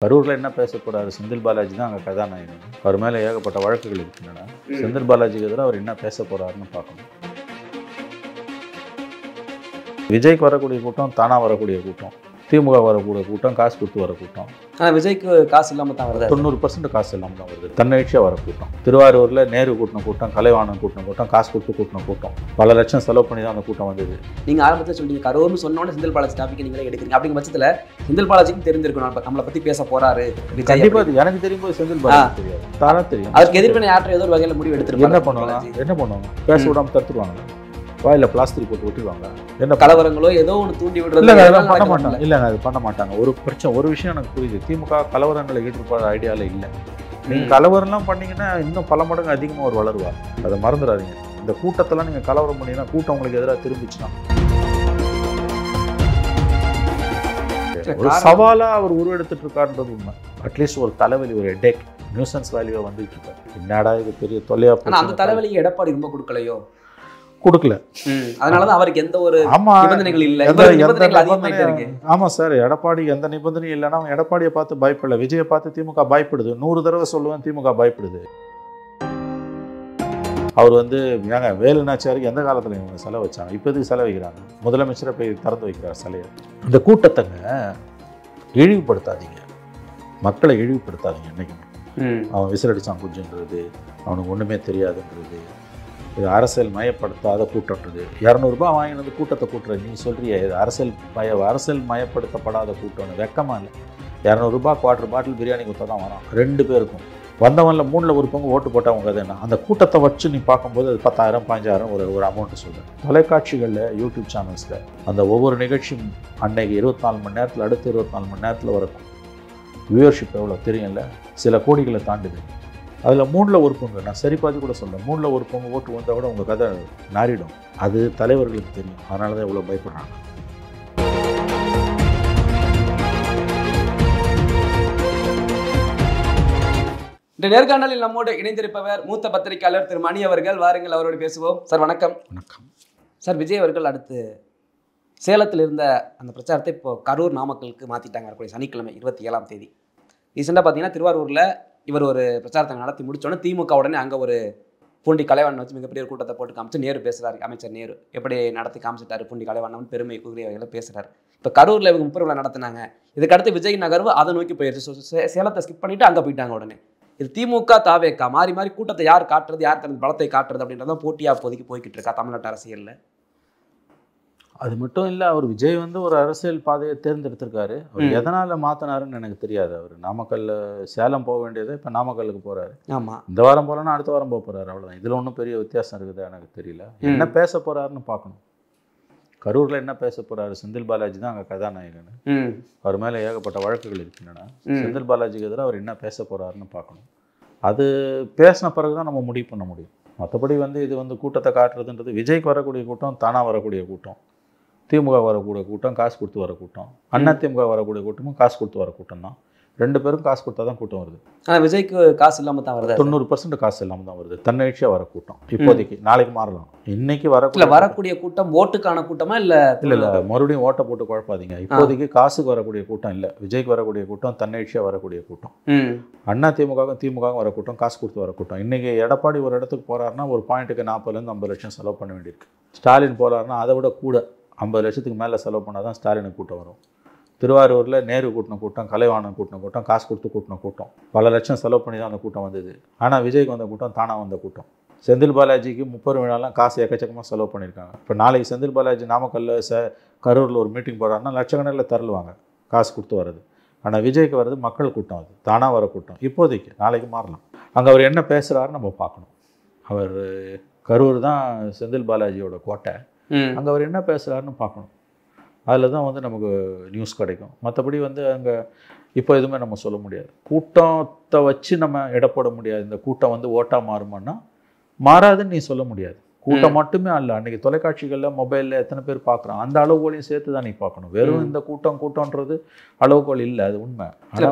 கரூரில் என்ன பேச போகிறாரு செந்தில் பாலாஜி தான் அங்கே கதாநாயகன். அவர் மேலே ஏகப்பட்ட வழக்குகள் இருக்கின்றன. செந்தில் பாலாஜிக்கு எதிராக அவர் என்ன பேச போகிறாருன்னு பார்க்கணும். விஜய்க்கு வரக்கூடிய கூட்டம் தானாக வரக்கூடிய கூட்டம், திமுக வரக்கூடிய கூட்டம், காசு கொடுத்து வர கூட்டம். ஆனால் விஜய்க்கு காசு இல்லாமல் தான் வருது. 90% காசு இல்லாமல் தான் வருது. தன்னெழுச்சியாக வர கூட்டம். திருவாரூரில் நேரு கூட்டின கூட்டம், கலைவாணன் கூட்டின கூட்டம், காசு கொடுத்து கூட்டின கூட்டம், பல லட்சம் செலவு பண்ணி தான் அந்த கூட்டம் வந்தது. நீங்கள் ஆரம்பத்தில் சொல்லிங்க கரூர்னு சொன்னோன்னே செந்தில் பாலாஜி டாபிக் நீங்களே எடுக்கிறீங்க. அப்படிங்கிற பட்சத்தில் செந்தில் பாலாஜிக்கு தெரிஞ்சிருக்கணும் நம்மளை பற்றி பேச போறாரு. கண்டிப்பாக எனக்கு தெரியும் போது செந்தில் பாலாஜி தெரியாது, தானே தெரியும். அதுக்கு எதிர்ப்பு யார்ட்ட ஏதோ ஒரு வகையில் முடிவு எடுத்துருப்பாங்க. என்ன பண்ணுவாங்க? பேச விடாமல் தடுத்துருவாங்க, வாயில பிளாஸ்டிக் போட்டு விட்டுருவாங்க. என்ன கலவரங்களோ ஏதோ ஒன்று தூண்டி விடுறது இல்லை, அதெல்லாம் பண்ண மாட்டாங்க. இல்லை, அது பண்ண மாட்டாங்க. ஒரு விஷயம் எனக்கு புரியுது, திமுக கலவரங்களை ஈடுபட ஐடியாவில் இல்லை. நீங்கள் கலவரம்லாம் பண்ணீங்கன்னா இன்னும் பல மடங்கு அதிகமாக அவர் வளருவார். அதை மறந்துடாதீங்க. இந்த கூட்டத்தெல்லாம் நீங்கள் கலவரம் பண்ணீங்கன்னா கூட்டம் உங்களுக்கு எதிராக திரும்பிச்சுன்னா ஒரு சவாலாக அவர் உருவெடுத்துட்டு இருக்காருன்றது உண்மை. அட்லீஸ்ட் ஒரு தலைவலி, ஒரு ஹெட்டேக், நியூசன்ஸ் வேல்யூவை வந்துட்டு இருக்காரு. என்னடா இது பெரிய தொல்லையா. அந்த தலைவலிக்கு எடப்பாடி ரொம்ப கொடுக்கலையோ? கொடுக்கல. அதனாலதான் அவருக்கு எந்த ஒரு நிபந்தனைகள் இல்லை. ஆமா சார், எடப்பாடி எந்த நிபந்தனையும் இல்லைன்னா எடப்பாடியை பார்த்து பயப்படல, விஜயை பார்த்து திமுக பயப்படுது. 100 தடவை சொல்லுவேன், திமுக பயப்படுது. அவர் ஏங்க வேலுநாச்சியாருக்கு எந்த காலத்துல இவங்க செலவு வச்சாங்க, இப்போ எதுக்கு செலவு வைக்கிறாங்க? முதலமைச்சரை போய் திறந்து வைக்கிறார் சிலையை. இந்த கூட்டத்தைங்க இழிவுபடுத்தாதீங்க, மக்களை இழிவுபடுத்தாதீங்க. என்னைக்குமே அவன் விசிலடிச்சான் குஞ்சுன்றது, அவனுக்கு ஒண்ணுமே தெரியாதுன்றது, இது அரசியல் மயப்படுத்தாத கூட்டம்ன்றது. 200 ரூபாய் வாங்கினது கூட்டத்தை கூட்டுற நீ சொல்றிய, இது அரசியல் மயப்படுத்தப்படாத கூட்டம்னு வெக்கமா இல்லை? 200 ரூபாய் குவார்டர் பாட்டில் பிரியாணி கொடுத்தா தான் வரான் 2 பேருக்கும். வந்தவன்ல 3ல் 1 பங்கு ஓட்டு போட்டவங்க கதை என்ன? அந்த கூட்டத்தை வச்சு நீ பார்க்கும்போது அது 10,000 15,000 ஒரு அமௌண்ட்டு சொல்கிறேன். தொலைக்காட்சிகளில், யூடியூப் சேனல்ஸில் அந்த ஒவ்வொரு நிகழ்ச்சியும் அன்னைக்கு 24 மணி நேரத்தில், அடுத்த 24 மணி நேரத்தில் வரும். வியூவர்ஷிப் எவ்வளோ தெரியும்ல, சில கோடிகளை தாண்டுது. அதில் 3ல் 1 பங்கு, நான் சரி பாதி கூட சொல்கிறேன், 3ல் 1 பங்கு ஓட்டு வந்தால் கூட உங்கள் கதை நாரிடும். அது தலைவர்களுக்கு தெரியும், அதனால தான் இவ்வளோ பயப்படுறாங்க. இந்த நேர்காணலில் நம்மோடு இணைந்திருப்பவர் மூத்த பத்திரிகையாளர் திரு மணி அவர்கள். வாருங்கள், அவரோடு பேசுவோம். சார் வணக்கம். வணக்கம் சார். விஜய் அவர்கள் அடுத்து சேலத்தில் இருந்த அந்த பிரச்சாரத்தை இப்போ கரூர் நாமக்கலுக்கு மாற்றிட்டாங்க. வரக்கூடிய சனிக்கிழமை 27ஆம் தேதி ரீசெண்டாக பார்த்தீங்கன்னா திருவாரூரில் இவர் ஒரு பிரச்சாரத்தை நடத்தி முடித்தோன்னே திமுக உடனே அங்கே ஒரு பூண்டி கலைவாணன் வச்சு மிகப்பெரிய ஒரு கூட்டத்தை போட்டு காமிச்சு நேரு பேசுகிறாரு. அமைச்சர் நேரு எப்படி நடத்தி காமிச்சிட்டாரு பூண்டி கலைவாணன் பெருமை கூறிய வகையில் பேசுகிறார். இப்போ கரூரில் இவங்க 30 விழா நடத்தினாங்க. இதுக்கடுத்து விஜய் நகர்வு அதை நோக்கி போயிடுச்சு. சேலத்தை ஸ்கிப் பண்ணிவிட்டு அங்கே போயிட்டாங்க. உடனே இது திமுக தாவேக்கா மாறி மாறி கூட்டத்தை யார் காட்டுறது, யார் தனது பலத்தை காட்டுறது அப்படின்றதான் போட்டியாக இப்போதைக்கு போய்கிட்டு இருக்கா தமிழ்நாட்டு அரசியலில். அது மட்டும் இல்லை, அவர் விஜய் ஒரு அரசியல் பாதையை தேர்ந்தெடுத்திருக்காரு. அவர் எதனால் மாற்றினாருன்னு எனக்கு தெரியாது. அவர் நாமக்கல்ல சேலம் போக வேண்டியதை இப்போ நாமக்கல்லுக்கு போகிறாரு. ஆமாம், இந்த வாரம் போகலன்னா அடுத்த வாரம் போக போகிறாரு, அவ்வளோதான். இதில் ஒன்றும் பெரிய வித்தியாசம் இருக்குதா எனக்கு தெரியல. என்ன பேச போகிறாருன்னு பார்க்கணும். கரூரில் என்ன பேச போகிறாரு? செந்தில் பாலாஜி தான் அங்கே கதாநாயகன். அவர் மேலே ஏகப்பட்ட வழக்குகள் இருக்கின்றன. செந்தில் பாலாஜிக்கு எதிராக அவர் என்ன பேச போகிறாருன்னு பார்க்கணும். அது பேசின பிறகு தான் நம்ம முடிவு பண்ண முடியும். மற்றபடி இது கூட்டத்தை காட்டுறதுன்றது, விஜய்க்கு வரக்கூடிய கூட்டம் தானாக வரக்கூடிய கூட்டம், திமுக வரக்கூடிய கூட்டம், காசு கொடுத்து வர கூட்டம், அதிமுக வரக்கூடிய கூட்டமும் காசு கொடுத்து வர கூட்டம் தான். 2 பேரும் காசு கொடுத்தா தான் கூட்டம் வருது. ஆனால் விஜய்க்கு காசு இல்லாமல் தான் வருது. 90% காசு இல்லாமல் தான் வருது. தன்னெழுச்சியாக வர கூட்டம் இப்போதைக்கு. நாளைக்கு மாறலாம். இன்னைக்கு வரக்கூடிய கூட்டம் ஓட்டுக்கான கூட்டமா இல்லை? இல்லை, மறுபடியும் ஓட்டை போட்டு குழப்பாதீங்க. இப்போதைக்கு காசுக்கு வரக்கூடிய கூட்டம் இல்லை. விஜய்க்கு வரக்கூடிய கூட்டம் தன்னெழுச்சியாக வரக்கூடிய கூட்டம். அதிமுகவும் திமுகவும் வர கூட்டம், காசு கொடுத்து வர கூட்டம். இன்னைக்கு எடப்பாடி ஒரு இடத்துக்கு போறாருன்னா ஒரு பாயிண்ட்டுக்கு 40,000 50 லட்சம் செலவு பண்ண வேண்டியிருக்கு. ஸ்டாலின் போறாருன்னா அதை விட கூட 50 லட்சத்துக்கு மேலே செலவு பண்ணால் தான் ஸ்டாலினுக்கு கூட்டம் வரும். திருவாரூரில் நேரு கூட்டின கூட்டம், கலைவாணன் கூட்டின கூட்டம், காசு கொடுத்து கூட்டின கூட்டம், பல லட்சம் செலவு பண்ணி தான் அந்த கூட்டம் வந்தது. ஆனால் விஜய்க்கு வந்த கூட்டம் தானாக வந்த கூட்டம். செந்தில் பாலாஜிக்கு 30 விழாலாம் காசு எக்கச்சக்கமாக செலவு பண்ணியிருக்காங்க. இப்போ நாளைக்கு செந்தில் பாலாஜி நாமக்கல்ல கரூரில் ஒரு மீட்டிங் போடுறாருன்னா லட்சக்கணக்கில் தருவாங்க காசு கொடுத்து வர்றது. ஆனால் விஜய்க்கு வர்றது மக்கள் கூட்டம், அது தானாக வர கூட்டம். இப்போதைக்கு, நாளைக்கு மாறலாம். அங்கே அவர் என்ன பேசுகிறாருன்னு நம்ம பார்க்கணும். அவர் கரூர் தான் செந்தில் பாலாஜியோட கோட்டை. அங்கே அவர் என்ன பேசுகிறாருன்னு பார்க்கணும். அதில் தான் நமக்கு நியூஸ் கிடைக்கும். மற்றபடி அங்கே இப்போ எதுவுமே நம்ம சொல்ல முடியாது. கூட்டத்தை வச்சு நம்ம எடை போட முடியாது. இந்த கூட்டம் ஓட்டாக மாறுமான்னா மாறாதுன்னு நீ சொல்ல முடியாது. கூட்டம் மட்டுமே அல்ல, அன்றைக்கி தொலைக்காட்சிகளில் மொபைலில் எத்தனை பேர் பார்க்குறான், அந்த அளவுகோலையும் சேர்த்து தான் நீ பார்க்கணும். வெறும் இந்த கூட்டம்ன்றது அளவுகோல் இல்லை, அது உண்மை.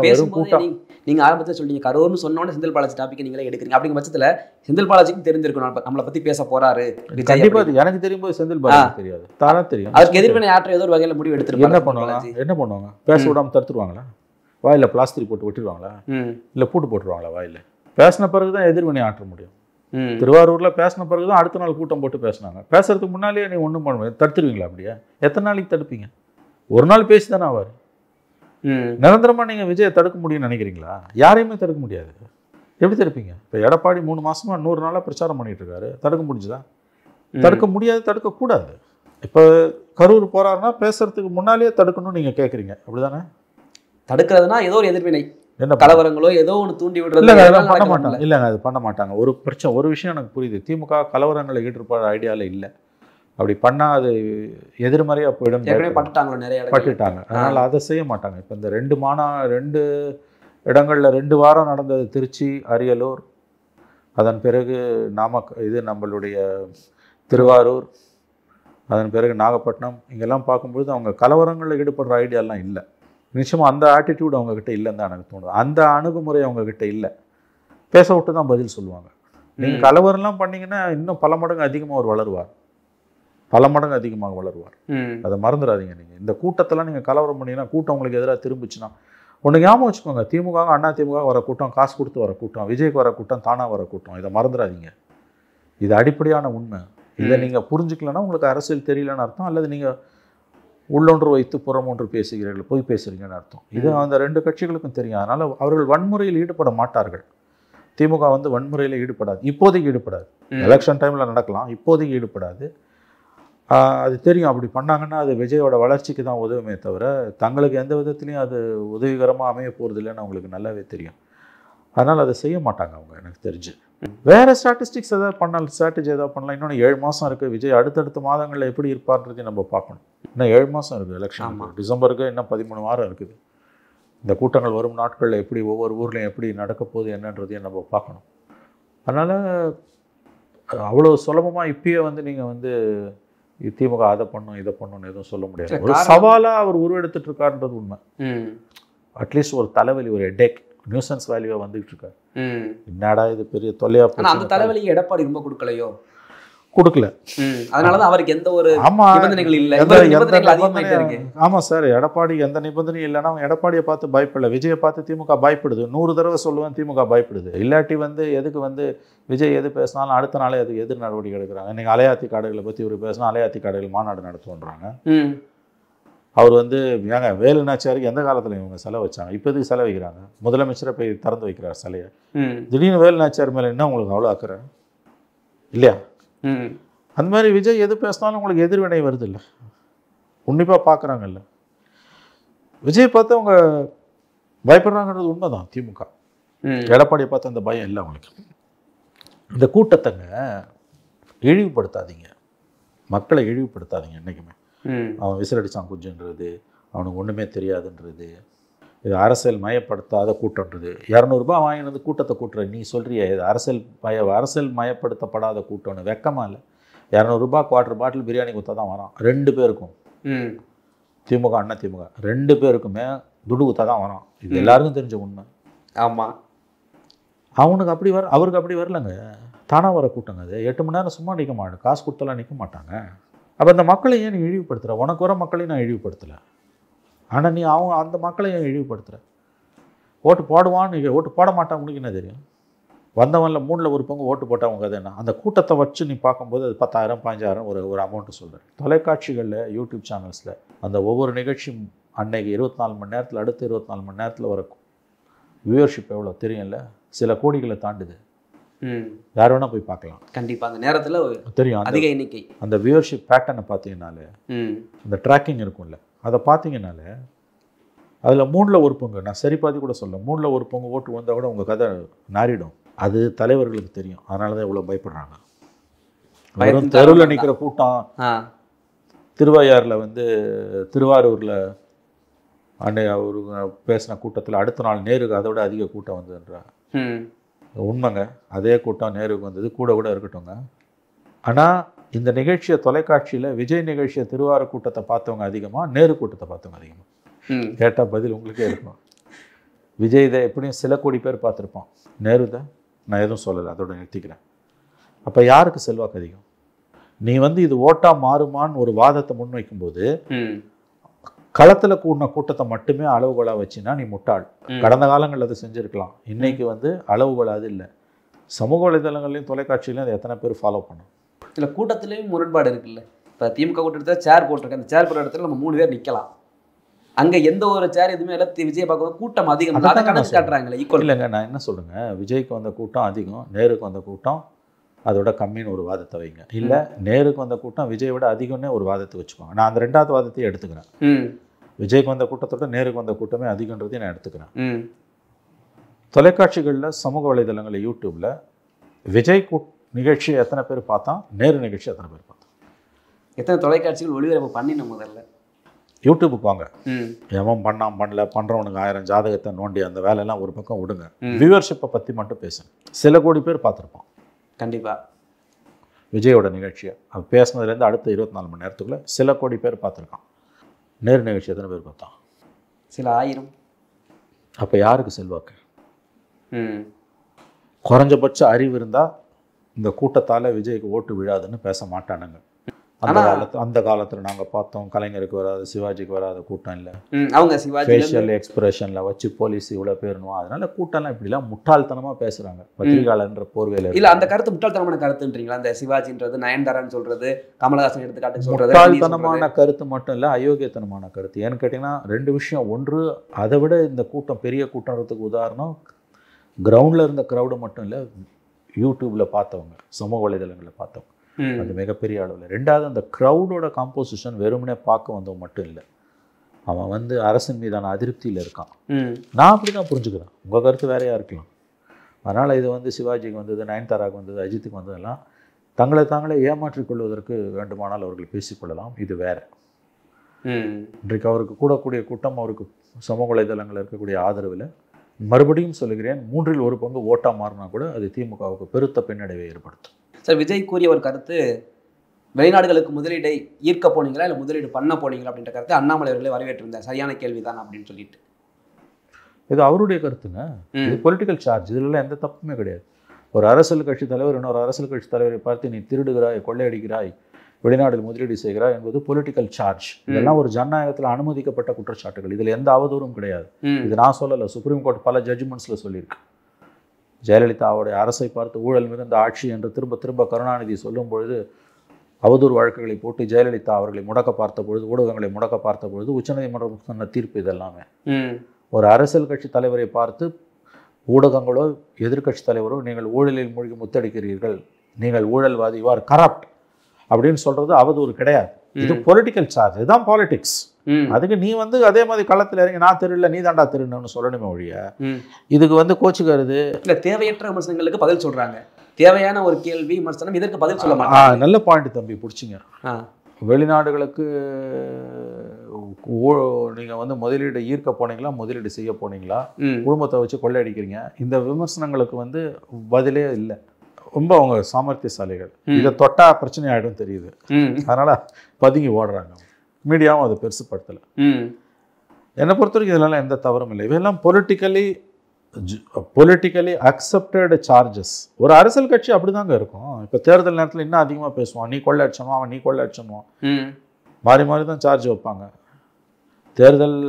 வெறும் கூட்டம். நீங்கள் ஆரம்பத்தில் சொல்லிங்க கரூர்னு சொன்னோன்னே செந்தில் பாலாஜி டாபிக் நீங்களே எடுக்கிறீங்க. அப்படிங்கிற பட்சத்தில் செந்தில் பாலாஜிக்கும் தெரிஞ்சிருக்கணும் நம்மளை பற்றி பேச போறாரு. கண்டிப்பாக எனக்கு தெரியும் போது செந்தில் பாலாஜி தெரியாது, தானே தெரியும். அதுக்கு எதிர்ப்பு யார்ட்ட ஏதோ ஒரு வகையில் முடிவு எடுத்துருப்பாங்க. என்ன பண்ணுவாங்க? பேச விடாமல் தடுத்துருவாங்களா? வாயில் பிளாஸ்டிக் போட்டு வெட்டிடுவாங்களா? இல்லை பூட்டு போட்டுருவாங்களா வாயில்? பேசின பிறகு தான் எதிர்வினை ஆற்ற முடியும். திருவாரூரில் பேசின பிறகு தான் அடுத்த நாள் கூட்டம் போட்டு பேசினாங்க. பேசுறதுக்கு முன்னாலேயே நீ ஒன்றும் பண்ண முடியாது. தடுத்துருவீங்களா? அப்படியே எத்தனை நாளைக்கு தடுப்பீங்க? ஒரு நாள் பேசி தானே ஆவார். நிரந்தரமாக நீங்கள் விஜயை தடுக்க முடியும்னு நினைக்கிறீங்களா? யாரையுமே தடுக்க முடியாது. எப்படி தடுப்பீங்க? இப்போ எடப்பாடி 3 மாசமா 100 நாளாக பிரச்சாரம் பண்ணிட்டு இருக்காரு. தடுக்க முடிஞ்சுதா? தடுக்க முடியாது, தடுக்கக்கூடாது. இப்போ கரூர் போறாருன்னா பேசுறதுக்கு முன்னாலேயே தடுக்கணும்னு நீங்கள் கேட்குறீங்க, அப்படிதானே? தடுக்கிறதுனா ஏதோ ஒரு எதிர்வினை, என்ன கலவரங்களோ ஏதோ ஒன்று தூண்டி விடுறது. இல்லைங்க, அதெல்லாம் பண்ண மாட்டாங்க. இல்லைங்க, அது பண்ண மாட்டாங்க. ஒரு விஷயம் எனக்கு புரியுது. திமுக கலவரங்களை ஈடுபட ஐடியாவில் இல்லை. அப்படி பண்ணால் அது எதிர்மறையாக போயிடும். பட்டுட்டாங்க, நிறைய பட்டுட்டாங்க. அதனால் அதை செய்ய மாட்டாங்க. இப்போ இந்த 2 இடங்களில் 2 வாரம் நடந்தது. திருச்சி, அரியலூர், அதன் பிறகு இது நம்மளுடைய திருவாரூர், அதன் பிறகு நாகப்பட்டினம். இங்கெல்லாம் பார்க்கும்போது அவங்க கலவரங்களில் ஈடுபடுற ஐடியாலாம் இல்லை. நிச்சயமாக அந்த ஆட்டிடியூட் அவங்கக்கிட்ட இல்லைன்னு தான் எனக்கு தோணுது. அந்த அணுகுமுறை அவங்கக்கிட்ட இல்லை. பேச விட்டு தான் பதில் சொல்லுவாங்க. நீங்கள் கலவரம்லாம் பண்ணிங்கன்னா இன்னும் பல மடங்கு அதிகமாக அவர் வளருவார். பல மடங்கு அதிகமாக வளருவார். அதை மறந்துடாதீங்க. நீங்கள் இந்த கூட்டத்தெல்லாம் நீங்கள் கலவரம் பண்ணிங்கன்னா கூட்டம் உங்களுக்கு எதிராக திரும்பிச்சுன்னா ஒன்று ஞாபகம் வச்சுக்கோங்க. திமுக, அண்ணா திமுக வர கூட்டம் காசு கொடுத்து வர கூட்டம், விஜய்க்கு வர கூட்டம் தானாக வர கூட்டம். இதை மறந்துடாதீங்க. இது அடிப்படையான உண்மை. இதை நீங்கள் புரிஞ்சுக்கலன்னா உங்களுக்கு அரசியல் தெரியலன்னு அர்த்தம், அல்லது நீங்கள் உள்ளொன்று வைத்து புறமொன்று பேசுகிறீர்கள், போய் பேசுகிறீங்கன்னு அர்த்தம். இது அந்த 2 கட்சிகளுக்கும் தெரியும். அதனால் அவர்கள் வன்முறையில் ஈடுபட மாட்டார்கள். திமுக வன்முறையில் ஈடுபடாது, இப்போதைக்கு ஈடுபடாது. எலெக்ஷன் டைமில் நடக்கலாம், இப்போதைக்கு ஈடுபடாது. அது தெரியும். அப்படி பண்ணாங்கன்னா அது விஜயோட வளர்ச்சிக்கு தான் உதவுமே தவிர தங்களுக்கு எந்த விதத்துலையும் அது உதவிகரமாக அமைய போகிறது இல்லைன்னு அவங்களுக்கு நல்லாவே தெரியும். அதனால் அதை செய்ய மாட்டாங்க அவங்க, எனக்கு தெரிஞ்சு. வேறு ஸ்டாட்டிஸ்டிக்ஸ் எதாவது பண்ணலாம், ஸ்ட்ராட்டஜி எதாவது பண்ணலாம். இன்னொன்று 7 மாதம் இருக்குது. விஜய் அடுத்தடுத்த மாதங்களில் எப்படி இருப்பார்ன்றதையும் நம்ம பார்க்கணும். இன்னும் 7 மாதம் இருக்குது எலெக்ஷன். டிசம்பருக்கு இன்னும் 13 வாரம் இருக்குது. இந்த கூட்டங்கள் வரும் நாட்களில் எப்படி ஒவ்வொரு ஊர்லேயும் எப்படி நடக்க போகுது என்னன்றதையும் நம்ம பார்க்கணும். அதனால் அவ்வளோ சுலபமாக இப்பயே நீங்கள் திமுக அதை பண்ணும் இதை பண்ணணும்னு எதுவும் சொல்ல முடியாது. ஒரு சவாலாக அவர் உருவெடுத்துட்டு இருக்காருன்றது உண்மை. அட்லீஸ்ட் ஒரு தலைவலி, ஒரு ஹெட்டேக், நியூசன்ஸ் வேல்யூவாக வந்துகிட்டு இருக்காரு. என்னடா இது பெரிய தொல்லையா போச்சு. அந்த தலைவலிக்கு எடப்பாடி ரொம்ப கொடுக்கலையோ? கொடுக்கல. அதனாலதான் அவருக்கு எந்த ஒரு நிபந்தனைகள் இல்லை. ஆமா சார், எடப்பாடி எந்த நிபந்தனையும் இல்லைன்னா எடப்பாடியை பார்த்து பயப்படல, விஜயை பார்த்து திமுக பயப்படுது. 100 தடவை சொல்லுவேன், திமுக பயப்படுது. இல்லாட்டி எதுக்கு விஜய் எது பேசினாலும் அடுத்த நாளே அதுக்கு எதிர் நடவடிக்கை எடுக்கிறாங்க. இன்னைக்கு அலையாத்தி காடுகளை பற்றி இவர் பேசினா அலையாத்தி காடுகள் மாநாடு நடத்துன்றாங்க. அவர் ஏங்க வேலுநாச்சியாருக்கு எந்த காலத்தில் இவங்க செலவு வச்சாங்க? இப்போ எதுக்கு செலவு வைக்கிறாங்க? முதலமைச்சரை போய் திறந்து வைக்கிறார் சிலையை. திடீர்னு வேலுநாச்சியார் மேலே என்ன உங்களுக்கு அவ்வளோ அக்கறை இல்லையா? அந்த மாதிரி விஜய் எது பேசினாலும் உங்களுக்கு எதிர்வினை வருது இல்லை, உன்னிப்பாக பார்க்குறாங்கல்ல. விஜய் பார்த்து அவங்க பயப்படுறாங்கிறது உண்மைதான். திமுக எடப்பாடியை பார்த்து அந்த பயம் இல்லை அவங்களுக்கு. இந்த கூட்டத்தைங்க இழிவுபடுத்தாதீங்க, மக்களை இழிவுபடுத்தாதீங்க என்றைக்குமே. அவன் விசிலடிச்சான் குஞ்சுன்றது, அவனுக்கு ஒன்றுமே தெரியாதுன்றது, இது அரசியல் மயப்படுத்தாத கூட்டம்ன்றது. 200 ரூபாய் வாங்கினது கூட்டத்தை கூட்டுற நீ சொல்கிறிய இது அரசியல் மயப்படுத்தப்படாத கூட்டம்னு வெக்கமா இல்லை? 200 ரூபாய் குவார்டர் பாட்டில் பிரியாணி கொடுத்தா தான் வரான் 2 பேருக்கும். திமுக அண்ணா திமுக 2 பேருக்குமே துடு கொடுத்தா தான் வரான். இது எல்லாருக்கும் தெரிஞ்ச உண்மை. ஆமாம், அவருக்கு அப்படி வரலங்க, தானாக வர கூட்டங்க. அது 8 மணி நேரம் சும்மா நிற்க மாட்டேன், காசு கொடுத்தலாம் நிற்க மாட்டாங்க. அப்போ அந்த மக்களை ஏன் நீ இழிவுபடுத்துகிற? உனக்கு வர மக்களையும் நான் இழிவுபடுத்தலை, ஆனால் நீ அந்த மக்களை ஏன் இழிவுபடுத்துகிற? ஓட்டு போடுவான்னு, ஓட்டு போட மாட்டான், உனக்கு என்ன தெரியும்? வந்தவன்ல 3ல் 1 பங்கு ஓட்டு போட்டவங்க அது என்ன? அந்த கூட்டத்தை வச்சு நீ பார்க்கும்போது அது 10,000 15,000 ஒரு அமௌண்ட்டு சொல்கிறேன். தொலைக்காட்சிகளில் யூடியூப் சேனல்ஸில் அந்த ஒவ்வொரு நிகழ்ச்சியும் அன்னைக்கு 24 மணி நேரத்தில், அடுத்த 24 மணி நேரத்தில் வர வியூவர்ஷிப் எவ்வளோ தெரியும்ல? சில கோடிகளை தாண்டுது. யார் வேணால் போய் பார்க்கலாம். கண்டிப்பாக அந்த நேரத்தில் தெரியும் அதிக எண்ணிக்கை. அந்த வியூவர்ஷிப் பேட்டர்னை பார்த்தீங்கன்னாலே, அந்த ட்ராக்கிங் இருக்கும்ல, அதை பார்த்தீங்கன்னாலே அதில் 3ல் 1 பங்கு, நான் சரி பாதி கூட சொல்ல, 3ல் 1 பங்கு ஓட்டு வந்தால் கூட உங்கள் கதை நாரிடும். அது தலைவர்களுக்கு தெரியும். அதனால தான் இவ்வளோ பயப்படுறாங்க. வெறும் தெருவில் நிற்கிற கூட்டம். திருவாரூரில் திருவாரூரில் அவர் பேசின கூட்டத்தில் அடுத்த நாள் நேருக்கு அதை விட அதிக கூட்டம் வந்ததுன்றா உண்மைங்க. அதே கூட்டம் நேருக்கு வந்தது, கூட இருக்கட்டும்ங்க. ஆனால் இந்த நிகழ்ச்சியை தொலைக்காட்சியில் விஜய் நிகழ்ச்சியை திருவாரூர் கூட்டத்தை பார்த்தவங்க அதிகமாக, நேரு கூட்டத்தை பார்த்தவங்க அதிகமாக? கேட்டால் பதில் உங்களுக்கே இருக்கும். விஜய் இதை எப்படியும் சில கோடி பேர் பார்த்துருப்பான், நேரு தான் நான் எதுவும் சொல்லலை, அதோட நிறுத்திக்கிறேன். அப்போ யாருக்கு செல்வாக்கு அதிகம்? நீ இது ஓட்டா மாறுமான்னு ஒரு வாதத்தை முன்வைக்கும்போது களத்தில் கூடின கூட்டத்தை மட்டுமே அளவுகோலாக வச்சுன்னா நீ முட்டாள். கடந்த காலங்களில் அதை செஞ்சுருக்கலாம். இன்னைக்கு வந்து அளவுகோல் அது இல்லை. சமூக வலைதளங்கள்லையும் தொலைக்காட்சியிலையும் அதை எத்தனை பேர் ஃபாலோ பண்ணும்? இல்லை கூட்டத்துலேயும் முரண்பாடு இருக்குல்ல. இப்போ திமுக கூட்டத்தில் சேர் போட்டிருக்கேன், அந்த சேர் போடுற இடத்துல நம்ம 3 பேர் நிற்கலாம். அங்கே எந்த ஒரு சேர் எதுவுமே இல்லை. விஜய் பார்க்கும்போது கூட்டம் அதிகம், அதை கணக்கு காட்டுறாங்களே ஈக்குவல். இல்லைங்க, நான் என்ன சொல்லுங்க, விஜய்க்கு வந்த கூட்டம் அதிகம், நேருக்கு வந்த கூட்டம் அதோட கம்மின்னு ஒரு வாதத்தை வைங்க. இல்லை நேருக்கு வந்த கூட்டம் விஜயை விட அதிகம்னே ஒரு வாதத்தை வச்சுக்கோங்க. நான் அந்த 2வது வாதத்தையும் எடுத்துக்கிறேன். விஜய்க்கு வந்த கூட்டத்தோட நேருக்கு வந்த கூட்டமே அதிகன்றதையும் நான் எடுத்துக்கிறேன். தொலைக்காட்சிகளில், சமூக வலைதளங்களில், யூடியூப்பில் விஜய் நிகழ்ச்சியை எத்தனை பேர் பார்த்தா, நேரு நிகழ்ச்சி எத்தனை பேர் பார்த்தா? எத்தனை தொலைக்காட்சிகள் ஒளிபரப்பு பண்ணின முதல்ல? யூடியூபுக்கு வாங்க. எவன் பண்ணான் பண்ணல, பண்ணுறவனுக்கு 1000 ஜாதகத்தை நோண்டி அந்த வேலையெல்லாம் ஒரு பக்கம் விடுங்க. வியூவர்ஷிப்பை பற்றி மட்டும் பேசுங்க. சில கோடி பேர் பார்த்துருப்பான் கண்டிப்பாக விஜயோட நிகழ்ச்சியை. அது பேசுனதுலேருந்து அடுத்த 24 மணி நேரத்துக்குள்ளே சில கோடி பேர் பார்த்துருக்கான். நேரு நிகழ்ச்சி எத்தனை பேர் பார்த்தான்? சில ஆயிரம். அப்போ யாருக்கு செல்வாக்கு? குறைஞ்சபட்ச அறிவு இருந்தால் இந்த கூட்டத்தால் விஜய்க்கு ஓட்டு விழாதுன்னு பேச மாட்டானுங்க. அந்த காலத்தில் நாங்கள் பார்த்தோம், கலைஞருக்கு வராது, சிவாஜிக்கு வராத கூட்டம் இல்லை. அவங்க சிவாஜி ஃபேஷியல் எக்ஸ்பிரஷனில் வச்சு போலீஸ் இவ்வளோ பேருனுவோம். அதனால கூட்டம்லாம் இப்படிலாம் முட்டாள்தனமாக பேசுகிறாங்க பத்திரிகையாளர்ன்ற போர்வையில். இல்லை அந்த கருத்து முட்டாள்தனமான கருத்துன்றீங்களா? அந்த சிவாஜின்றது, நயன்தாரான்னு சொல்கிறது, கமலஹாசன் எடுத்துக்காட்டு சொல்கிறது முட்டாள்தனமான கருத்து மட்டும் இல்லை, அயோக்கியத்தனமான கருத்து. ஏன்னு கேட்டிங்கன்னா 2 விஷயம். ஒன்று, அதை விட இந்த கூட்டம் பெரிய கூட்டம்ன்றதுக்கு உதாரணம் கிரவுண்டில் இருந்த க்ரௌடு மட்டும் இல்லை, யூடியூப்பில் பார்த்தவங்க, சமூக வலைதளங்களில் பார்த்தவங்க, அது மிகப்பெரிய அளவில். 2வது, அந்த க்ரௌடோட காம்போசிஷன் வெறுமனே பார்க்க வந்தவங்க மட்டும் இல்லை, அவன் வந்து அரசின் மீதான அதிருப்தியில் இருக்கான். நான் அப்படி தான் புரிஞ்சுக்கிறேன். உங்கள் கருத்து வேறையாக இருக்கலாம். அதனால் இது வந்து சிவாஜிக்கு வந்தது, நயன்தாராவுக்கு வந்தது, அஜித்துக்கு வந்ததெல்லாம் தங்களை தாங்களே ஏமாற்றிக் கொள்வதற்கு வேண்டுமானால் அவர்கள் பேசிக்கொள்ளலாம். இது வேறு. இன்றைக்கு அவருக்கு கூடக்கூடிய கூட்டம், அவருக்கு சமூக வலைதளங்களில் இருக்கக்கூடிய ஆதரவில், மறுபடியும் சொல்லுகிறேன், 3இல் 1 பங்கு ஓட்டாக மாறினா கூட அது திமுகவுக்கு பெருத்த பின்னடைவை ஏற்படுத்தும். சார், விஜய் கூறிய ஒரு கருத்து, வெளிநாடுகளுக்கு முதலீடை ஈர்க்க போனீங்களா இல்லை முதலீடு பண்ண போனீங்களா அப்படின்ற கருத்து அண்ணாமலை அவர்களே வரவேற்றிருந்தார். சரியான கேள்விதான் அப்படின்னு சொல்லிட்டு. இது அவருடைய கருத்துங்க. இது பொலிட்டிக்கல் சார்ஜ். இதுல எந்த தப்புமே கிடையாது. ஒரு அரசியல் கட்சி தலைவர் இன்னொரு அரசியல் கட்சி தலைவரை பார்த்து நீ திருடுகிறாய், கொள்ளையடிக்கிறாய், வெளிநாட்டில் முதலீடு செய்கிறாய் என்பது பொலிட்டிக்கல் சார்ஜ். இதெல்லாம் ஒரு ஜனநாயகத்தில் அனுமதிக்கப்பட்ட குற்றச்சாட்டுகள். இதில் எந்த அவதூறும் கிடையாது. இது நான் சொல்லலை, சுப்ரீம் கோர்ட் பல ஜட்ஜ்மெண்ட்ஸில் சொல்லியிருக்கு. ஜெயலலிதாவுடைய அரசை பார்த்து ஊழல் மிகுந்த ஆட்சி என்று திரும்ப திரும்ப கருணாநிதி சொல்லும் பொழுது, அவதூறு வழக்குகளை போட்டு ஜெயலலிதா அவர்களை முடக்க பார்த்த பொழுது, ஊடகங்களை முடக்க பார்த்த பொழுது உச்சநீதிமன்றம் சொன்ன தீர்ப்பு இதெல்லாமே. ஒரு அரசியல் கட்சி தலைவரை பார்த்து ஊடகங்களோ எதிர்கட்சி தலைவரோ நீங்கள் ஊழலில் மூழ்கி முத்தடிக்கிறீர்கள், நீங்கள் ஊழல்வாதி, யூ ஆர் கரப்ட் அப்படின்னு சொல்றது அவதூறு கிடையாது. இது பொலிட்டிக்கல் சார்ஜ். இதுதான் பாலிடிக்ஸ். அதுக்கு நீ வந்து அதே மாதிரி களத்தில் இறங்கி நான் தெரியல நீ தாண்டா திருடணும்னு சொல்லணுமே ஒழிய இதுக்கு வந்து கோச்சுக்கிறது இல்லை. தேவையற்ற விமர்சனங்களுக்கு பதில் சொல்றாங்க. தேவையான ஒரு கேள்வி விமர்சனம் இதற்கு பதில் சொல்ல மாட்டாங்க. நல்ல பாயிண்ட் தம்பி, பிடிச்சிங்க. வெளிநாடுகளுக்கு நீங்கள் வந்து முதலீடு ஈர்க்க போனீங்களா, முதலீடு செய்ய போனீங்களா, குடும்பத்தை வச்சு கொள்ளையடிக்கிறீங்க, இந்த விமர்சனங்களுக்கு வந்து பதிலே இல்லை. ரொம்ப அவங்க சாமர்த்தியசாலிகள். இதை தொட்டா பிரச்சனை ஆகிடும் தெரியுது, அதனால பதுங்கி ஓடுறாங்க. மீடியாவும் அதை பெருசுப்படுத்தலை. என்னை பொறுத்த வரைக்கும் இதெல்லாம் எந்த தவறும் இல்லை. இவையெல்லாம் பொலிட்டிக்கலி அக்செப்டட் சார்ஜஸ். ஒரு அரசியல் கட்சி அப்படிதாங்க இருக்கும். இப்போ தேர்தல் நேரத்தில் இன்னும் அதிகமாக பேசுவான், நீ கொள்ளை அடிச்சனும், அவன் நீ கொள்ளை அடிச்சனும், மாறி மாறி தான் சார்ஜ் வைப்பாங்க. தேர்தல்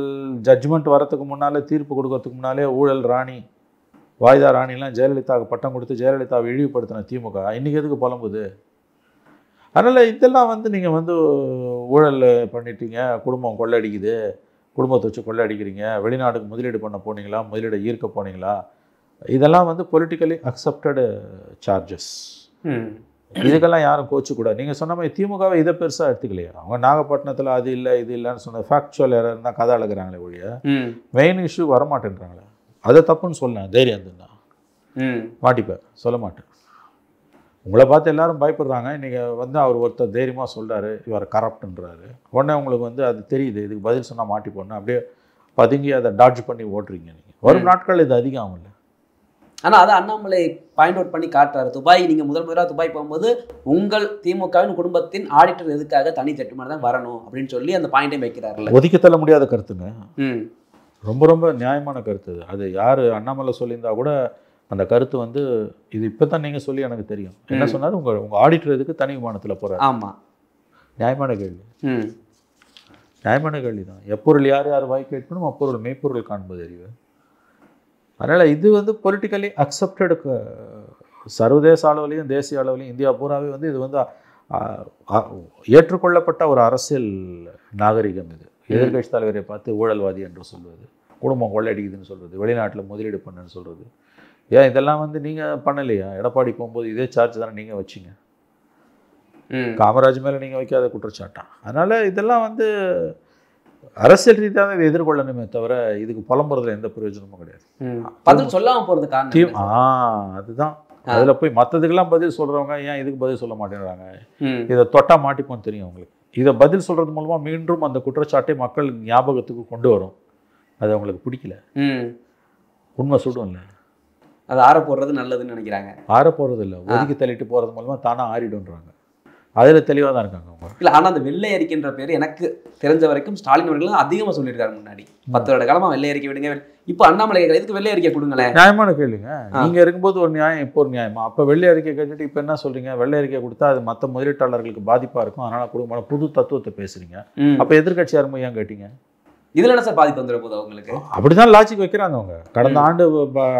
ஜட்ஜ்மெண்ட் வரத்துக்கு முன்னாலே, தீர்ப்பு கொடுக்கறதுக்கு முன்னாலே ஊழல் ராணி, வாய்தா ராணிலாம் ஜெயலலிதாவுக்கு பட்டம் கொடுத்து ஜெயலலிதாவை இழிவுபடுத்தின திமுக இன்றைக்கி எதுக்கு புலம்புது? அதனால் இதெல்லாம் வந்து நீங்கள் வந்து ஊழல் பண்ணிட்டீங்க, குடும்பம் கொள்ளடிக்குது, குடும்பத்தை வச்சு கொள்ளடிக்கிறீங்க, வெளிநாட்டுக்கு முதலீடு பண்ண போனீங்களா, முதலீடு ஈர்க்க போனீங்களா, இதெல்லாம் வந்து பொலிட்டிக்கலி அக்செப்டடு சார்ஜஸ். இதுக்கெல்லாம் யாரும் கோச்சுக்கூடாது. நீங்கள் சொன்ன மாதிரி திமுகவை இதை பெருசாக எடுத்துக்கலையா? அவங்க நாகப்பட்டினத்தில் அது இல்லை இது இல்லைன்னு சொன்ன ஃபேக்சுவல் எரர் தான் கதை அழகுறாங்களே ஒழிய மெயின் இஷ்யூ வரமாட்டேன்றாங்களே. அதை தப்புன்னு சொல்லலாம். தைரியம் இருந்துன்னா மாட்டிப்பேன், சொல்ல மாட்டேன். உங்களை பார்த்து எல்லாரும் பயப்படுறாங்க. இன்றைக்கி வந்து அவர் ஒருத்தர் தைரியமாக சொல்கிறாரு, இவர் கரப்ட்ன்றாரு. உடனே உங்களுக்கு வந்து அது தெரியுது, இதுக்கு பதில் சொன்னால் மாட்டி போடணும், அப்படியே பதுங்கி அதை டாட்ஜ் பண்ணி ஓட்டுறீங்க. நீங்கள் வரும் நாட்கள் இது அதிகம் ஆகல. ஆனால் அதை அண்ணாமலை பாயிண்ட் அவுட் பண்ணி காட்டுறாரு. துபாய், நீங்கள் முதலாக துபாய் போகும்போது உங்கள் திமுகவின் குடும்பத்தின் ஆடிட்டர் எதுக்காக தனி ஜட்மெண்ட் தான் வரணும் அப்படின்னு சொல்லி அந்த பாயிண்டே வைக்கிறாருல்ல. ஒதுக்கி தள்ள முடியாத கருத்துங்க. ரொம்ப ரொம்ப நியாயமான கருத்து. அது யார் அண்ணாமலை சொல்லியிருந்தா கூட அந்த கருத்து வந்து இது இப்போ தான் நீங்கள் சொல்லி எனக்கு தெரியும். என்ன சொன்னார், உங்கள் ஆடிட்டர் எதுக்கு தனி விமானத்தில் போகிறார்? ஆமாம், நியாயமான கேள்வி. நியாயமான கேள்வி தான். எப்பொருள் யார் யார் வாய் கேட்கணும் அப்பொருள் மெய்ப்பொருள் காண்பது அறிவு. அதனால் இது வந்து பொலிட்டிக்கலி அக்செப்டடு, சர்வதேச அளவிலையும் தேசிய அளவிலையும் இந்தியா பூராவே வந்து இது வந்து ஏற்றுக்கொள்ளப்பட்ட ஒரு அரசியல் நாகரிகம். இது எதிர்கட்சி தலைவரை பார்த்து ஊழல்வாதி என்று சொல்வது, குடும்பம் கொள்ளையடிக்குதுன்னு சொல்கிறது, வெளிநாட்டில் முதலீடு பண்ணுன்னு சொல்கிறது. ஏன் இதெல்லாம் வந்து நீங்கள் பண்ணலையா? எடப்பாடி போகும்போது இதே சார்ஜ் தானே நீங்கள் வச்சிங்க, காமராஜ் மேலே நீங்கள் வைக்காத குற்றச்சாட்டான். அதனால் இதெல்லாம் வந்து அரசியல் ரீதியாக இதை எதிர்கொள்ளணுமே தவிர இதுக்கு புலம்புறதுல எந்த பிரயோஜனமும் கிடையாது. பதில் சொல்லாமல் போகிறது காரணம் அதுதான். அதில் போய் மற்றதுக்கெல்லாம் பதில் சொல்கிறவங்க ஏன் இதுக்கு பதில் சொல்ல மாட்டேங்கிறாங்க? இதை தொட்டால் மாட்டிப்போன்னு தெரியும் அவங்களுக்கு. இதை பதில் சொல்கிறது மூலமாக மீண்டும் அந்த குற்றச்சாட்டை மக்கள் ஞாபகத்துக்கு கொண்டு வரும். அது அவங்களுக்கு பிடிக்கல. உண்மை சுடும் இல்லை, அது ஆற போடுறது நல்லதுன்னு நினைக்கிறாங்க. ஆற போகிறது இல்லை, ஒதுக்கி தள்ளிட்டு போகிறது மூலமாக தானாக ஆறிடுன்றாங்க. அதில் தெளிவாக தான் இருக்காங்க அவங்க. இல்லை, ஆனால் அந்த வெள்ளை அறிக்கைன்ற பேர் எனக்கு தெரிஞ்ச வரைக்கும் ஸ்டாலின் அவர்கள் அதிகமாக சொல்லியிருக்காரு. முன்னாடி 10 வருட காலமாக வெள்ளை அறிக்கை விடுங்க, இப்போ அண்ணாமலை எதுக்கு வெள்ளை அறிக்கை கொடுங்களேன்? நியாயமான கேளுங்க. நீங்கள் இருக்கும்போது ஒரு நியாயம், இப்போ ஒரு நியாயமா? அப்போ வெள்ளை அறிக்கை கேட்டுட்டு இப்போ என்ன சொல்கிறீங்க? வெள்ளை அறிக்கை கொடுத்தா அது மற்ற முதலீட்டாளர்களுக்கு பாதிப்பாக இருக்கும், அதனால் கொடுக்க புது தத்துவத்தை பேசுகிறீங்க. அப்போ எதிர்கட்சி யாருமே ஏன் கேட்டீங்க? இதில் என்ன சார் பாதிப்பு வந்துட போகுது அவங்களுக்கு? அப்படிதான் லாஜிக் வைக்கிறாங்க அவங்க. கடந்த ஆண்டு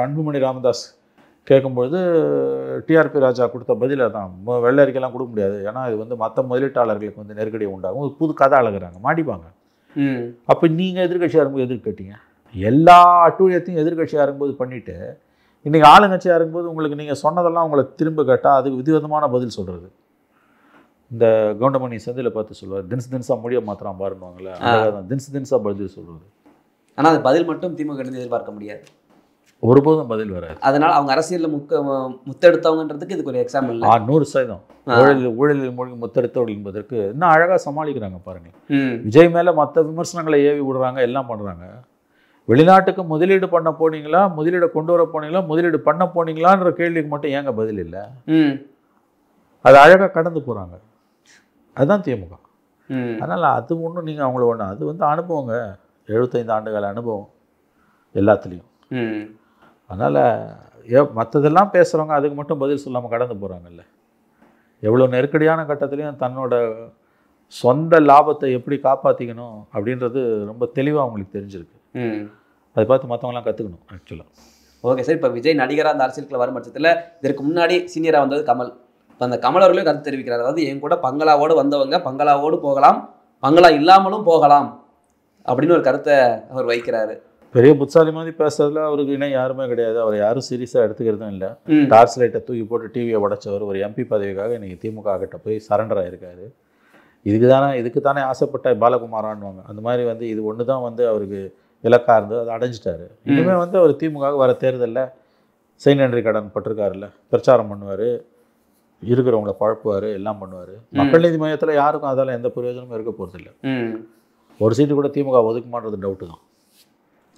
அன்புமணி ராமதாஸ் கேட்கும்பொழுது டிஆர்பி ராஜா கொடுத்த பதில தான், வெள்ளை அறிக்கைலாம் கொடுக்க முடியாது, ஏன்னா இது வந்து மற்ற முதலீட்டாளர்களுக்கு வந்து நெருக்கடி உண்டாகும், புது கதை அழகுறாங்க, மாட்டிப்பாங்க. அப்போ நீங்கள் எதிர்கட்சியாக இருக்கும்போது எதிர்க்கு கேட்டீங்க? எல்லா அட்டூழியத்தையும் எதிர்கட்சியாக இருக்கும்போது பண்ணிவிட்டு இன்றைக்கி ஆளுங்கட்சியாக இருக்கும்போது உங்களுக்கு நீங்கள் சொன்னதெல்லாம் உங்களை திரும்ப கேட்டால் அதுக்கு விதவிதமான பதில் சொல்கிறது. இந்த கவுண்டமணி செந்தில் பார்த்து சொல்லுவார், தினசாக முடிய மாத்திரம் பாருவாங்களே, அதான் தினசாக பதில் சொல்கிறது. ஆனால் அது பதில் மட்டும் திமுக எதிர்பார்க்க முடியாது, ஒருபோதும் பதில் வராது. அதனால் அவங்க அரசியலில் முத்தெடுத்தவங்கன்றதுக்கு இதுக்கு ஒரு எக்ஸாம்பிள். 100% ஊழலில் மூழ்கி முத்தெடுத்தவர்கள் என்பதற்கு இன்னும் அழகாக சமாளிக்கிறாங்க பாருங்க. விஜய் மேலே மற்ற விமர்சனங்களை ஏவி விடுறாங்க, எல்லாம் பண்ணுறாங்க. வெளிநாட்டுக்கு முதலீடு பண்ண போனீங்களா, முதலீடு கொண்டு வர போனீங்களா, முதலீடு பண்ண போனீங்களான்ற கேள்விக்கு மட்டும் ஏங்க பதில் இல்லை? அது அழகாக கடந்து போகிறாங்க. அதுதான் திமுக. அதனால் அது ஒன்றும் நீங்கள் அவங்கள ஒன்று, அது வந்து அனுபவங்க, 75 ஆண்டுகால அனுபவம் எல்லாத்துலேயும். அதனால் மற்றதெல்லாம் பேசுகிறவங்க அதுக்கு மட்டும் பதில் சொல்லாமல் கடந்து போகிறாங்கல்ல. எவ்வளோ நெருக்கடியான கட்டத்துலேயும் தன்னோட சொந்த லாபத்தை எப்படி காப்பாற்றிக்கணும் அப்படின்றது ரொம்ப தெளிவாக அவங்களுக்கு தெரிஞ்சிருக்கு. அதை பார்த்து மற்றவங்களாம் கற்றுக்கணும் ஆக்சுவலாக. ஓகே சார், இப்போ விஜய் நடிகராக அந்த அரசியலுக்குள்ள வரும் பட்சத்தில் இதற்கு முன்னாடி சீனியராக வந்தது கமல். இப்போ அந்த கமல் அவர்களே கருத்து தெரிவிக்கிறார், அதாவது என் கூட பங்களாவோடு வந்தவங்க பங்களாவோடு போகலாம், பங்களா இல்லாமலும் போகலாம் அப்படின்னு ஒரு கருத்தை அவர் வைக்கிறாரு. பெரிய புத்தாலி மாதிரி பேசுறதுல அவருக்கு இணை யாருமே கிடையாது. அவர் யாரும் சீரியஸாக எடுத்துக்கிறதும் இல்லை. டார்ச் லைட்டை தூக்கி போட்டு டிவியை உடைச்சவர் ஒரு எம்பி பதவிக்காக இன்றைக்கி திமுக கிட்ட போய் சரண்டர் ஆகிருக்காரு. இதுக்கு தானே ஆசைப்பட்ட பாலகுமாரான்வாங்க, அந்த மாதிரி வந்து இது ஒன்று தான் வந்து அவருக்கு இலக்காக இருந்தது, அதை அடைஞ்சிட்டாரு. இனிமேல் வந்து அவர் திமுக வர தேர்தலில் செய் நன்றி கடன் பட்டிருக்காருல்ல, பிரச்சாரம் பண்ணுவார், இருக்கிறவங்கள பழப்புவார், எல்லாம் பண்ணுவார். மக்கள் நீதி மையத்தில் யாருக்கும் அதால் எந்த பிரயோஜனமும் இருக்க போகிறதில்லை. ஒரு சீட்டு கூட திமுக ஒதுக்குமான்றது டவுட்டு தான்,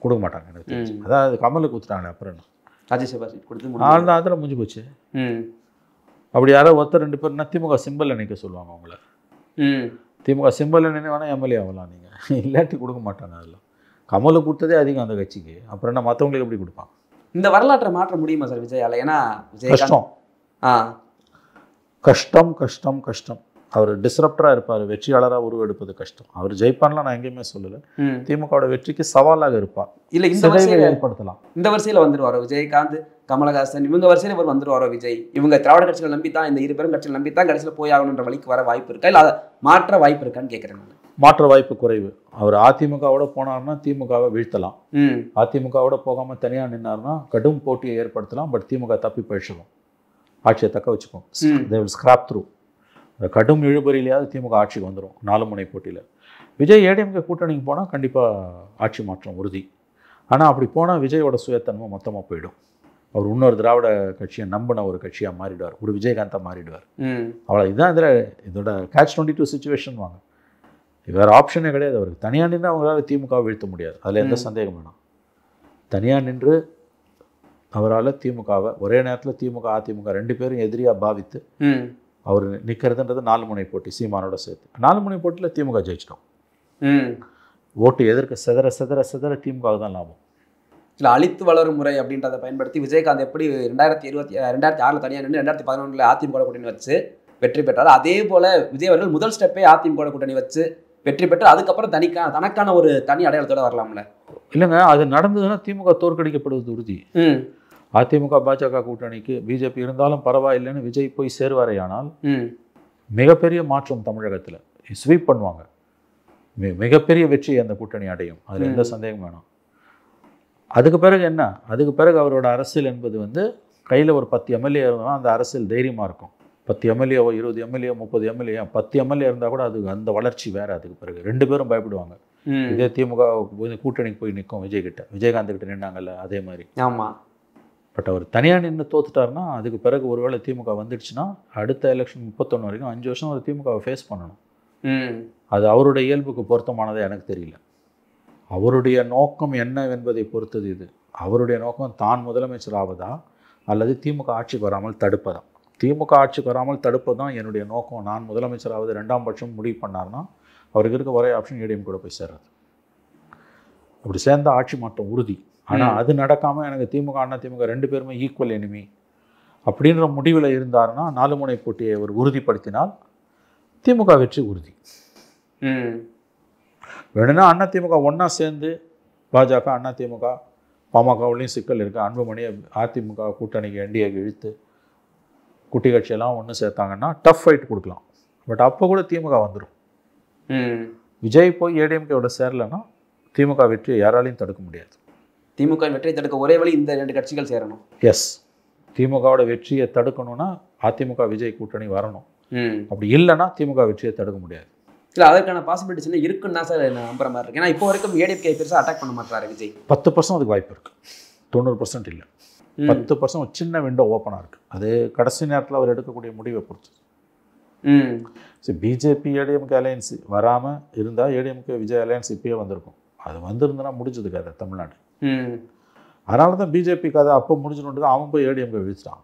கொடுக்க மாட்டாங்க எனக்கு தெரிஞ்சு. அதாவது கமலுக்கு ஊற்றுட்டாங்க, அப்புறம் என்ன ராஜ்யசபா சீட் கொடுத்து அதில் முடிஞ்சு போச்சு. அப்படி யாரோ ஒருத்தர் 2 பேர்னா திமுக சிம்பிள் நினைக்க சொல்லுவாங்க அவங்கள. திமுக சிம்பிள் நினை வேணால் எம்எல்ஏ ஆகலாம் நீங்கள், இல்லாட்டி கொடுக்க மாட்டாங்க. அதில் கமலுக்கு கொடுத்ததே அதிகம் அந்த கட்சிக்கு, அப்புறம் என்ன மற்றவங்களுக்கு எப்படி கொடுப்பாங்க? இந்த வரலாற்றை மாற்ற முடியுமா சார் விஜயால? ஏன்னா கஷ்டம் கஷ்டம் கஷ்டம் கஷ்டம். அவர் டிஸ்ரப்டராக இருப்பார், வெற்றியாளராக உருவெடுப்பது கஷ்டம். அவர் ஜெயிப்பான்லாம் நான் எங்கேயுமே சொல்லலை. திமுகவோட வெற்றிக்கு சவாலாக இருப்பார். இல்லை, இந்த வரிசையில் ஏற்படுத்தலாம். இந்த வரிசையில் வந்துடுவாரோ விஜயகாந்த், கமலஹாசன், இவங்க வரிசையில் இவர் வந்துடுவாரோ விஜய்? இவங்க திராவிட கட்சிகள் நம்பி தான், இந்த 2 பேரும் கட்சிகள் நம்பி தான் கடைசியில் போய் ஆகணுன்ற வழிக்கு வர வாய்ப்பு இருக்கா, இல்லை அதை மாற்ற வாய்ப்பு இருக்கான்னு கேட்குறேன் நான். மாற்ற வாய்ப்பு குறைவு. அவர் அதிமுகவோட போனார்னா திமுகவை வீழ்த்தலாம், அதிமுகவோட போகாமல் தனியாக நின்னார்னா கடும் போட்டியை ஏற்படுத்தலாம். பட் திமுக தப்பி பழிச்சிடும், ஆட்சியை தக்க வச்சுக்கும். They will scrap through. கடும் இழுபறியிலையாவது திமுக ஆட்சிக்கு வந்துடும் 4 முனை போட்டியில். விஜய் ஏடிஎம்கே கூட்டணிக்கு போனால் கண்டிப்பாக ஆட்சி மாற்றம் உறுதி. ஆனால் அப்படி போனால் விஜயோட சுயத்தன்மை மொத்தமாக போயிடும். அவர் இன்னொரு திராவிட கட்சியை நம்பின ஒரு கட்சியாக மாறிடுவார், ஒரு விஜயகாந்தாக மாறிடுவார். அவ்வளோ இதுதான் இதோட catch-22 சிச்சுவேஷன் வாங்க. வேறு ஆப்ஷனே கிடையாது அவருக்கு. தனியாக நின்று அவங்களால திமுகவை வீழ்த்த முடியாது, அதில் எந்த சந்தேகம் வேணாம். தனியாக நின்று அவரால் திமுகவை ஒரே நேரத்தில் திமுக அதிமுக 2 பேரும் எதிரியாக பாவித்து அவர் நிற்கிறதுன்றது 4 முனை போட்டி சீமானோட சேர்த்து. 4 முனை போட்டியில் திமுக ஜெயிச்சிட்டோம். ஓட்டு எதிர்க்க செதற செதற செதற திமுக தான் லாபம். இல்லை, அழித்து வளரும் முறை அப்படின்றத பயன்படுத்தி விஜயகாந்த் எப்படி 2006 தனியாக நின்று 2011 அதிமுக கூட்டணி வச்சு வெற்றி பெற்றார், அதே போல் விஜய் அவர்கள் முதல் ஸ்டெப்பே அதிமுக கூட்டணி வச்சு வெற்றி பெற்று அதுக்கப்புறம் தனக்கான ஒரு தனி அடையாளத்தோட வரலாம்ல. இல்லைங்க, அது நடந்ததுன்னா திமுக தோற்கடிக்கப்படுவது உறுதி. அதிமுக பாஜக கூட்டணிக்கு பிஜேபி இருந்தாலும் பரவாயில்லைன்னு விஜய் போய் சேர்வாரையானால் மிகப்பெரிய மாற்றம் தமிழகத்தில் ஸ்வீப் பண்ணுவாங்க. மிகப்பெரிய வெற்றி அந்த கூட்டணி அடையும், அதில் எந்த சந்தேகம் வேணும். அதுக்கு பிறகு என்ன, அதுக்கு பிறகு அவரோட அரசியல் என்பது வந்து கையில் ஒரு 10 எம்எல்ஏ இருந்தாலும் அந்த அரசியல் தைரியமாக இருக்கும். 10 எம்எல்ஏவோ 20 எம்எல்ஏ 30 எம்எல்ஏ 10 எம்எல்ஏ இருந்தால் கூட அது அந்த வளர்ச்சி வேறு. அதுக்கு பிறகு 2 பேரும் பயப்படுவாங்க. இதே திமுக கூட்டணிக்கு போய் நிற்கும் விஜயகாந்த் கிட்ட நின்னாங்கல்ல, அதே மாதிரி. ஆமாம். பட் அவர் தனியாக நின்று தோத்துட்டாருன்னா அதுக்கு பிறகு ஒருவேளை திமுக வந்துடுச்சுன்னா அடுத்த எலெக்ஷன் 31 வரைக்கும் 5 வருஷம் ஒரு திமுகவை ஃபேஸ் பண்ணணும். அது அவருடைய இயல்புக்கு பொருத்தமானதே எனக்கு தெரியல. அவருடைய நோக்கம் என்ன என்பதை பொறுத்தது இது. அவருடைய நோக்கம் தான் முதலமைச்சர் ஆவதா அல்லது திமுக ஆட்சிக்கு வராமல் தடுப்பதா? திமுக ஆட்சிக்கு வராமல் தடுப்பது தான் என்னுடைய நோக்கம். நான் முதலமைச்சர் ஆவது 2ஆம் பட்சம் முடிவு பண்ணார்னா அவருக்கு இருக்க ஒரே ஆப்ஷன் ஏடிஎம் கூட போய் சேர்றது. அப்படி சேர்ந்த ஆட்சி மாற்றம் உறுதி. ஆனால் அது நடக்காமல் எனக்கு திமுக அண்ணா திமுக 2 பேருமே ஈக்குவல் எனிமி அப்படின்ற முடிவில் இருந்தாருன்னா 4 முனை போட்டியை அவர் உறுதிப்படுத்தினால் திமுக வெற்றி உறுதி. வேணும்னா அண்ணா திமுக ஒன்றா சேர்ந்து பாஜக அண்ணா திமுக பாமகவுலேயும் சிக்கல் இருக்குது. அன்புமணியை அதிமுக கூட்டணிக்கு என்டிஏக்கு இழுத்து குட்டி கட்சியெல்லாம் ஒன்று சேர்த்தாங்கன்னா டஃப் ஃபைட் கொடுக்கலாம். பட் அப்போ கூட திமுக வந்துடும். விஜய் போய் ஏடிஎம்கேவோட சேரலைன்னா திமுக வெற்றியை யாராலையும் தடுக்க முடியாது. திமுக வெற்றியை தடுக்க ஒரே வழி இந்த 2 கட்சிகள் சேரணும். எஸ், திமுகவோட வெற்றியை தடுக்கணும்னா அதிமுக விஜய் கூட்டணி வரணும். அப்படி இல்லைன்னா திமுக வெற்றியை தடுக்க முடியாது. இல்லை, அதற்கான பாசிபிலிட்டிஸ் இருக்குன்னு தான் சார் நான் நம்புற மாதிரி இருக்கு. ஏன்னா இப்போ வரைக்கும் ஏடிஎம்கே பெருசாக அட்டாக் பண்ண மாட்டாரு விஜய். 10% அதுக்கு வாய்ப்பு இருக்குது, 90% இல்லை. 10% ஒரு சின்ன விண்டோ ஓப்பனாக இருக்குது. அது கடைசி நேரத்தில் அவர் எடுக்கக்கூடிய முடிவை பொறுத்து. சரி, பிஜேபி ஏடிஎம்கே அலையன்ஸ் வராமல் இருந்தால் ஏடிஎம்கே விஜய் அலையன்ஸ் இப்பயே வந்திருக்கும். அது வந்திருந்தனா முடிஞ்சது கதை தமிழ்நாடு. அதனால தான் பிஜேபி கதை அப்போ முடிஞ்சுட்டு தான் அவன் போய் ஏடிஎம்கே வீழ்ச்சிட்டான்.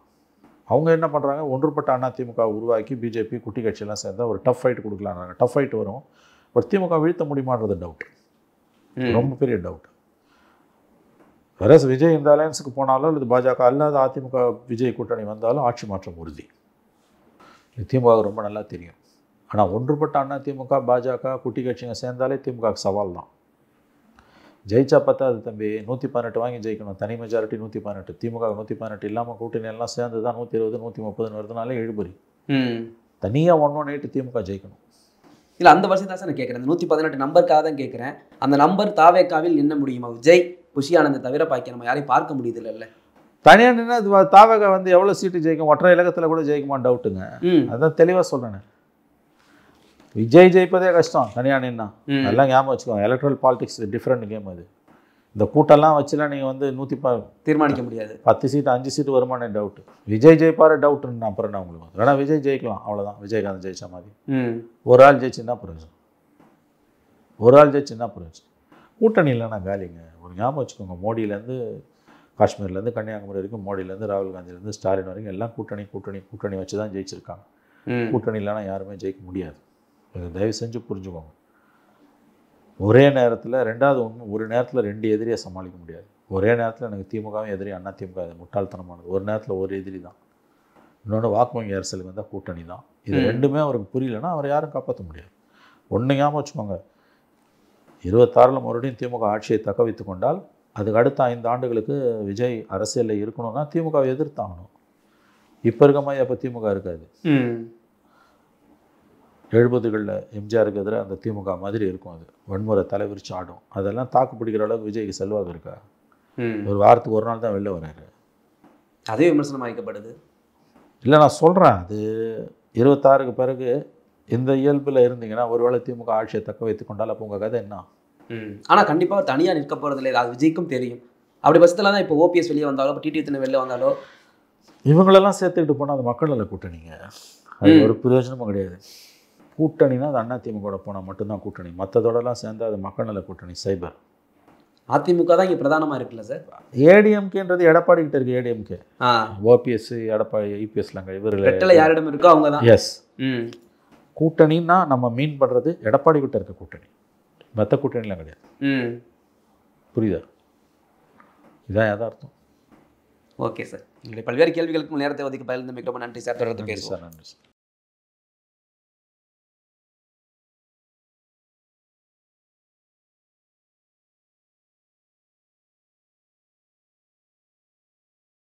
அவங்க என்ன பண்ணுறாங்க, ஒன்றுபட்ட அண்ணா திமுக உருவாக்கி பிஜேபி குட்டி கட்சியெல்லாம் சேர்ந்தால் ஒரு டஃப் ஃபைட் கொடுக்கலான்றாங்க. டஃப் ஃபைட் வரும், பட் திமுக வீழ்த்த முடியுமான்றது டவுட், ரொம்ப பெரிய டவுட். வேற விஜய் இந்த அலையன்ஸுக்கு போனாலும் அல்லது பாஜக அல்லாத அதிமுக விஜய் கூட்டணி வந்தாலும் ஆட்சி மாற்றம் உறுதி. திமுக ரொம்ப நல்லா தெரியும். ஆனால் ஒன்றுபட்ட அண்ணா திமுக பாஜக குட்டி கட்சிங்க சேர்ந்தாலே திமுக சவால் தான். ஜெயிச்சா பத்தாது தம்பி, 118 வாங்கி ஜெயிக்கணும். தனி மெஜாரிட்டி 118, திமுக 118 இல்லாமல் கூட்டணி எல்லாம் சேர்ந்து தான் 120 130 வருதுனாலே எழுபறி. தனியாக 118 திமுக ஜெயிக்கணும். இல்லை, அந்த வருஷம் தான் சார் நான் கேட்குறேன். 118 நம்பருக்காக தான் கேட்குறேன். அந்த நம்பர் தாவேக்காவில் என்ன முடியுமா? விஜய் புஷி ஆனந்தை தவிர பாக்கி நம்ம யாரையும் பார்க்க முடியுது இல்லை. தனியாக நின்று தாவேக்கா வந்து எவ்வளோ சீட்டு ஜெயிக்கும், ஒற்றை இலக்கத்தில் கூட ஜெயிக்குமான்னு டவுட்டுங்க. அதான் தெளிவாக சொல்கிறேன். விஜய் ஜெயிப்பதே கஷ்டம் தனியாக நின்னா. அதெல்லாம் ஞாபகம் வச்சுக்கோங்க. எலக்ட்ரல் பாலிடிக்ஸ் டிஃப்ரெண்ட் கேம் அது. இந்த கூட்டெல்லாம் வச்சுலாம் நீங்கள் வந்து தீர்மானிக்க முடியாது. 10 சீட்டு 5 சீட்டு வருமானே டவுட்டு. விஜய் ஜெயிப்பாரு டவுட்டுன்னு அப்புறம் என்ன உங்களுக்கு? வேணா விஜய் ஜெயிக்கலாம், அவ்வளோதான். விஜயகாந்த் ஜெயிச்ச மாதிரி ஒரு ஆள் ஜெயிச்சுன்னா பிரயோஜனம், ஒரு ஆள் ஜெயிச்சுன்னா பிரயோஜனம். கூட்டணி இல்லைன்னா காலிங்க. ஒரு ஞாபகம் வச்சுக்கோங்க, மோடியிலேருந்து காஷ்மீர்லேருந்து கன்னியாகுமரி வரைக்கும், மோடியிலேருந்து ராகுல் காந்திலேருந்து ஸ்டாலின் வரைக்கும் எல்லாம் கூட்டணி வச்சு தான் ஜெயிச்சிருக்காங்க. கூட்டணி இல்லைன்னா யாருமே ஜெயிக்க முடியாது. தயவு செஞ்சு புரிஞ்சுக்கோங்க. ஒரே நேரத்தில் ஒரு நேரத்தில் 2 எதிரியை சமாளிக்க முடியாது. ஒரே நேரத்தில் எனக்கு திமுகவும் எதிரி அண்ணா திமுக முட்டாள்தனமானது. ஒரு நேரத்தில் ஒரு எதிரி தான். இன்னொன்று வாக்கு வங்கி அரசியலுக்கு வந்தால் கூட்டணி தான். இது ரெண்டுமே அவருக்கு புரியலன்னா அவரை யாரும் காப்பாற்ற முடியாது. ஒன்று ஞாபகம் வச்சுக்கோங்க, 26 மறுபடியும் திமுக ஆட்சியை தக்க வைத்து கொண்டால் அதுக்கு அடுத்த 5 ஆண்டுகளுக்கு விஜய் அரசியலில் இருக்கணும்னா திமுகவை எதிர்த்தாகணும். இப்போ இருக்க மாதிரி அப்போ திமுக இருக்காது. 70களில் எம்ஜிஆருக்கு எதிராக அந்த திமுக மாதிரி இருக்கும். அது வன்முறை தலைவிரிச்சு ஆடும். அதெல்லாம் தாக்கு பிடிக்கிற அளவுக்கு விஜய்க்கு செல்வாக்கு இருக்கா? ஒரு வாரத்துக்கு ஒரு நாள் தான் வெளில வர்றாரு. அதே விமர்சனம் வைக்கப்படுது. இல்லை, நான் சொல்கிறேன், அது 26க்கு பிறகு இந்த இயல்பில் இருந்தீங்கன்னா ஒருவேளை திமுக ஆட்சியை தக்க வைத்து கொண்டால் அப்போ உங்கள் கதை என்ன? ஆனால் கண்டிப்பாக தனியாக நிற்க போகிறது இல்லை, அது விஜய்க்கும் தெரியும். அப்படி பட்சத்தில் தான் இப்போ ஓபிஎஸ் வெளியே வந்தாலோ, இப்போ டிடிவி வெளில வந்தாலோ இவங்களெல்லாம் சேர்த்துக்கிட்டு போனால் அது மக்கள் நல கூட்டணிங்க. அது ஒரு பிரயோஜனமும் கிடையாது. கூட்டணினா அது அண்ணா திமுக போனால் மட்டும்தான் கூட்டணி. மற்றதோடலாம் சேர்ந்து அது மக்கள் நல கூட்டணி சைபர். அதிமுக தான் இங்கே பிரதானமாக இருக்குல்ல சார். ஏடிஎம்கேன்றது எடப்பாடி கிட்ட இருக்கு. ஏடிஎம்கே ஓபிஎஸ் எடப்பாடி ஐபிஎஸ்லாங்க இவரில் யாரிடம் இருக்கோ அவங்க தான். எஸ், கூட்டணின்னா நம்ம மீன் பண்ணுறது எடப்பாடி கிட்ட இருக்க கூட்டணி, மற்ற கூட்டணிலாம் கிடையாது. புரியுதா? இதான் யதார்த்தம். ஓகே சார், உங்களுடைய பல்வேறு கேள்விகளுக்கும் நேரத்தை ஒதுக்கி பயிர்ந்து மிகவும் நன்றி சார். தொடர்ந்து பேசுவோம். நன்றி சார்.